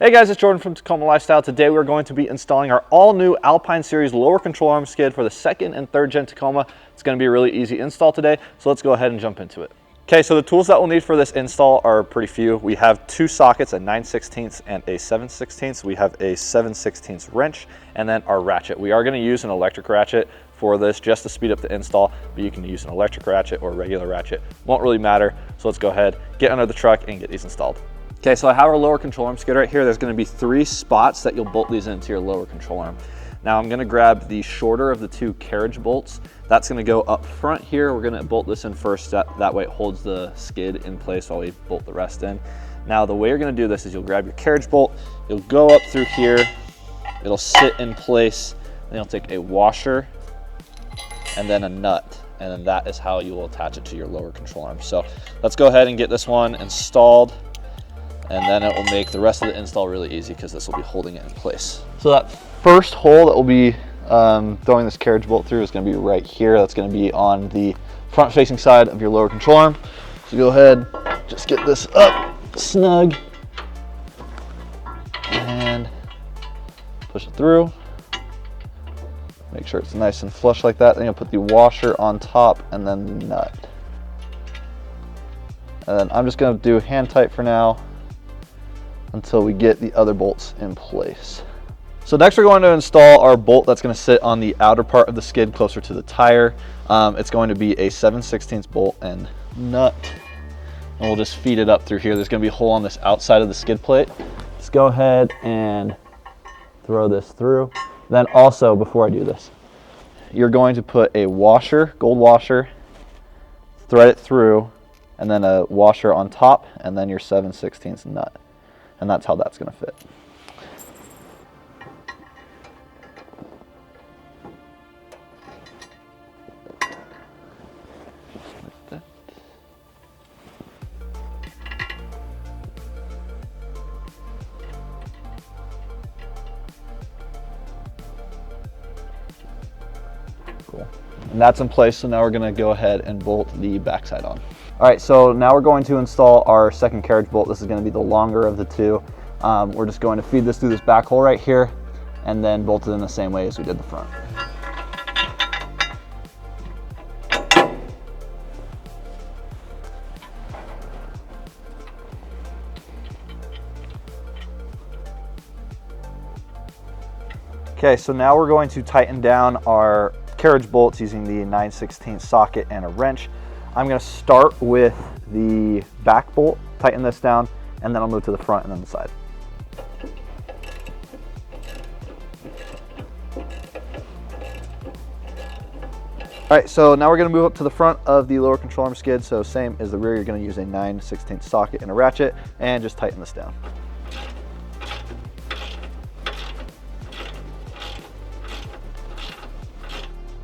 Hey guys, it's Jordan from Tacoma Lifestyle. Today we're going to be installing our all-new Alpine Series lower control arm skid for the second and third gen Tacoma. It's going to be a really easy install today, so let's go ahead and jump into it. Okay, so the tools that we'll need for this install are pretty few. We have two sockets, a 9/16 and a 7/16. We have a 7/16 wrench, and then our ratchet. We are going to use an electric ratchet for this just to speed up the install, but you can use an electric ratchet or a regular ratchet. Won't really matter, so let's go ahead, get under the truck, and get these installed. Okay, so I have our lower control arm skid right here. There's gonna be 3 spots that you'll bolt these into your lower control arm. Now I'm gonna grab the shorter of the 2 carriage bolts. That's gonna go up front here. We're gonna bolt this in first. That way it holds the skid in place while we bolt the rest in. Now the way you're gonna do this is you'll grab your carriage bolt, you'll go up through here, it'll sit in place, then you'll take a washer and then a nut. And then that is how you will attach it to your lower control arm. So let's go ahead and get this one installed. And then it will make the rest of the install really easy because this will be holding it in place. So that first hole that we'll be throwing this carriage bolt through is going to be right here. That's going to be on the front facing side of your lower control arm. So go ahead, just get this up snug and push it through. Make sure it's nice and flush like that. Then you'll put the washer on top and then the nut. And then I'm just going to do hand tight for now until we get the other bolts in place. So next we're going to install our bolt that's going to sit on the outer part of the skid closer to the tire. It's going to be a 7/16 bolt and nut. And we'll just feed it up through here. There's going to be a hole on this outside of the skid plate. Let's go ahead and throw this through. Then also, before I do this, you're going to put a washer, gold washer, thread it through, and then a washer on top, and then your 7/16 nut. And that's how that's going to fit. Like that. Cool. And that's in place, so now we're going to go ahead and bolt the backside on. All right, so now we're going to install our second carriage bolt. This is going to be the longer of the 2. We're just going to feed this through this back hole right here and then bolt it in the same way as we did the front. Okay, so now we're going to tighten down our carriage bolts using the 9/16 socket and a wrench. I'm going to start with the back bolt, tighten this down, and then I'll move to the front and then the side. All right, so now we're going to move up to the front of the lower control arm skid. So same as the rear, you're going to use a 9/16 socket and a ratchet and just tighten this down.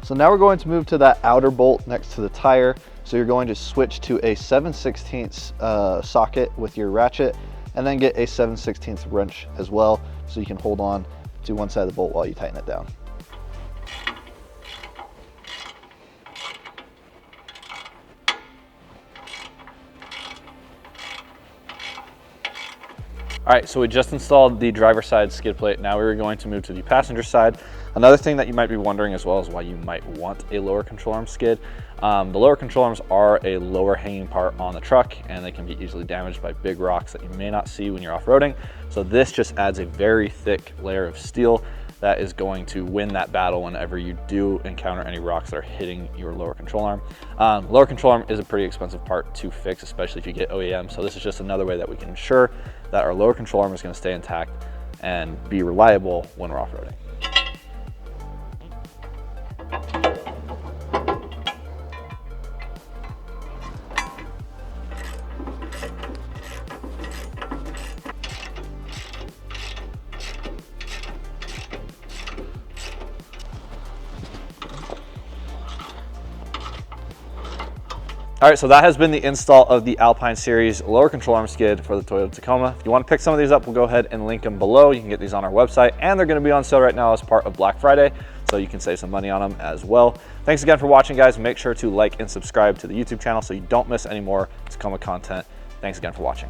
So now we're going to move to that outer bolt next to the tire. So you're going to switch to a 7/16 socket with your ratchet and then get a 7/16 wrench as well so you can hold on to one side of the bolt while you tighten it down. All right, so we just installed the driver's side skid plate. Now we're going to move to the passenger side. Another thing that you might be wondering as well is why you might want a lower control arm skid. The lower control arms are a lower hanging part on the truck and they can be easily damaged by big rocks that you may not see when you're off-roading. So this just adds a very thick layer of steel that is going to win that battle whenever you do encounter any rocks that are hitting your lower control arm. Lower control arm is a pretty expensive part to fix, especially if you get OEM. So this is just another way that we can ensure that our lower control arm is going to stay intact and be reliable when we're off-roading. All right, so that has been the install of the Alpine Series lower control arm skid for the Toyota Tacoma. If you want to pick some of these up, we'll go ahead and link them below. You can get these on our website, and they're going to be on sale right now as part of Black Friday, so you can save some money on them as well. Thanks again for watching, guys. Make sure to like and subscribe to the YouTube channel so you don't miss any more Tacoma content. Thanks again for watching.